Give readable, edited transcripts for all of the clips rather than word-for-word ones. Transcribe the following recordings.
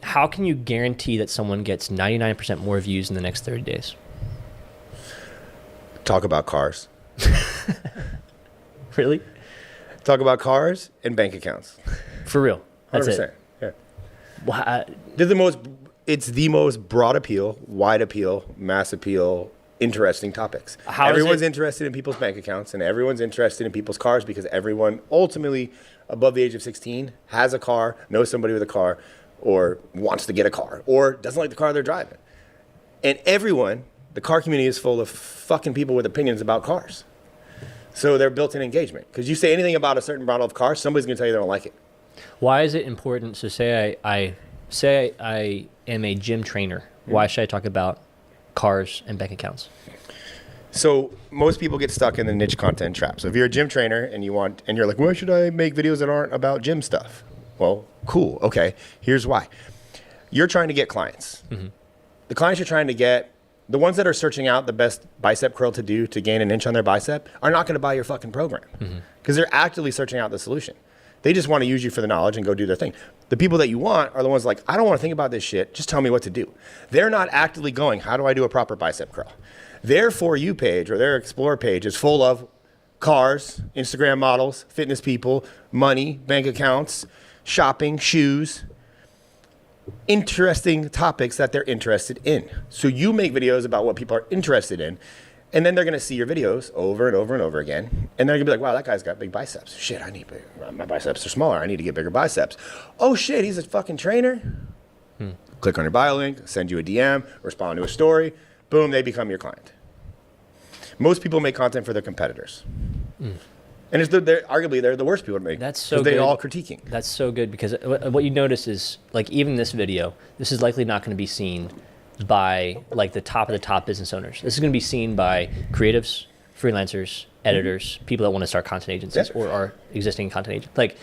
how can you guarantee that someone gets 99% more views in the next 30 days? Talk about cars. Really? Talk about cars and bank accounts. For real? That's 100%. it? Yeah. Wow. It's the most broad appeal, wide appeal, mass appeal, interesting topics. Everyone's interested in people's bank accounts, and everyone's interested in people's cars, because everyone ultimately above the age of 16 has a car, knows somebody with a car, or wants to get a car, or doesn't like the car they're driving. And everyone, the car community is full of fucking people with opinions about cars. So they're built-in engagement. Because you say anything about a certain model of car, somebody's going to tell you they don't like it. Why is it important? So say I am a gym trainer. Why should I talk about cars and bank accounts? So most people get stuck in the niche content trap. So if you're a gym trainer and you're like, why should I make videos that aren't about gym stuff? Well, cool. Okay. Here's why. You're trying to get clients. Mm-hmm. The clients you're trying to get, the ones that are searching out the best bicep curl to do to gain an inch on their bicep, are not going to buy your fucking program, because they're actively searching out the solution. They just want to use you for the knowledge and go do their thing. The people that you want are the ones like, I don't want to think about this shit. Just tell me what to do. They're not actively going, how do I do a proper bicep curl? Their For You page or their Explore page is full of cars, Instagram models, fitness people, money, bank accounts, shopping, shoes, interesting topics that they're interested in. So you make videos about what people are interested in, and then they're going to see your videos over and over and over again. And they're going to be like, wow, that guy's got big biceps. Shit, I need bigger. My biceps are smaller. I need to get bigger biceps. Oh, shit, he's a fucking trainer. Click on your bio link, send you a DM, respond to a story. Boom, they become your client. Most people make content for their competitors. And arguably, they're the worst people to make. That's so good. They're all critiquing. That's so good, because what you notice is, like, even this video, this is likely not going to be seen by like the top of the top business owners. This is going to be seen by creatives, freelancers, editors, people that want to start content agencies or are existing content agents. Like,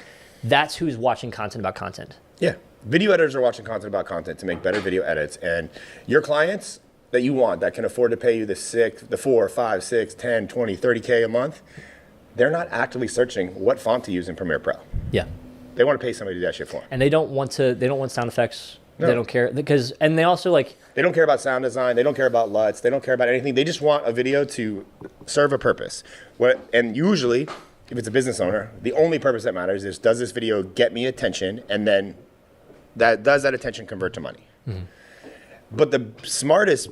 that's who's watching content about content. Yeah. Video editors are watching content about content to make better video edits. And your clients that you want, that can afford to pay you the 4, 5, 6, 10, 20, 30K a month, they're not actively searching what font to use in Premiere Pro. Yeah. They want to pay somebody to do that shit for them. And they don't want sound effects. No. They don't care, and they also like... They don't care about sound design. They don't care about LUTs. They don't care about anything. They just want a video to serve a purpose. And usually, if it's a business owner, the only purpose that matters is, does this video get me attention? And then does that attention convert to money? Mm-hmm. But the smartest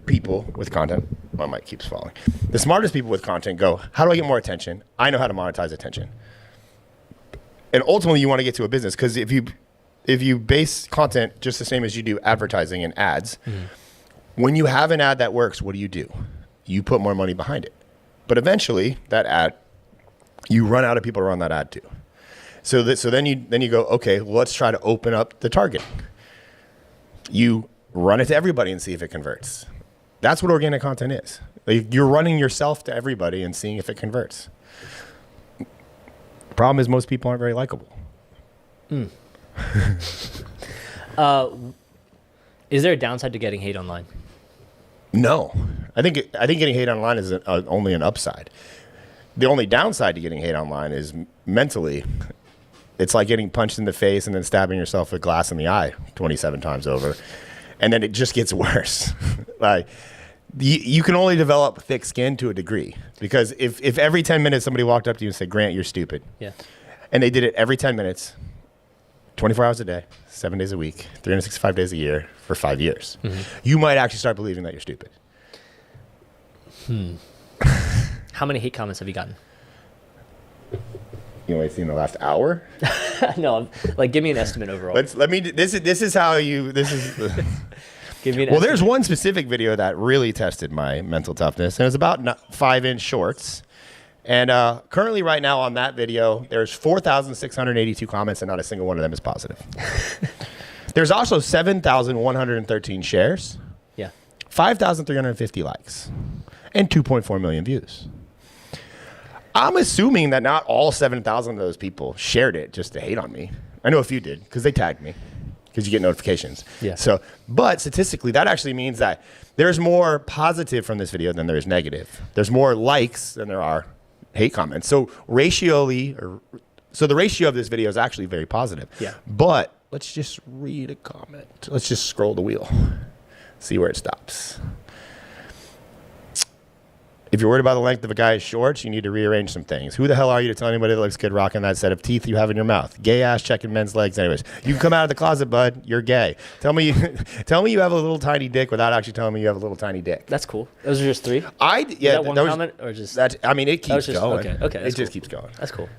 people with content, my mic keeps falling. The smartest people with content go, how do I get more attention? I know how to monetize attention. And ultimately, you want to get to a business, because if you base content just the same as you do advertising and ads, when you have an ad that works, what do? You put more money behind it. But eventually, that ad, you run out of people to run that ad to. So then you go, okay, well, let's try to open up the targeting. You run it to everybody and see if it converts. That's what organic content is. Like, you're running yourself to everybody and seeing if it converts. The problem is most people aren't very likable. Is there a downside to getting hate online? No. I think getting hate online is only an upside. The only downside to getting hate online is mentally. It's like getting punched in the face and then stabbing yourself with glass in the eye 27 times over. And then it just gets worse. Like, you can only develop thick skin to a degree, because if every 10 minutes somebody walked up to you and said, Grant, you're stupid. Yeah. And they did it every 10 minutes, 24 hours a day, 7 days a week, 365 days a year for 5 years. You might actually start believing that you're stupid. How many hate comments have you gotten? You only seen the last hour? No, like, give me an estimate overall. This is how you, this is. Give me an estimate. There's one specific video that really tested my mental toughness, and it was about 5-inch shorts. And currently right now on that video, there's 4,682 comments, and not a single one of them is positive. There's also 7,113 shares. Yeah. 5,350 likes. And 2.4 million views. I'm assuming that not all 7,000 of those people shared it just to hate on me. I know a few did, because they tagged me, because you get notifications. Yeah. So, but statistically, that actually means that there's more positive from this video than there is negative. There's more likes than there are hate comments. So the ratio of this video is actually very positive. Yeah. But Let's just read a comment. Let's just scroll the wheel. See where it stops. If you're worried about the length of a guy's shorts, you need to rearrange some things. Who the hell are you to tell anybody that looks good rocking that set of teeth you have in your mouth? Gay ass checking men's legs. Anyways, you can come out of the closet, bud. You're gay. Tell me you have a little tiny dick without actually telling me you have a little tiny dick. That's cool. Those are just 3? Yeah. Is that one comment or just? I mean, it keeps going. Okay. It just keeps going. That's cool.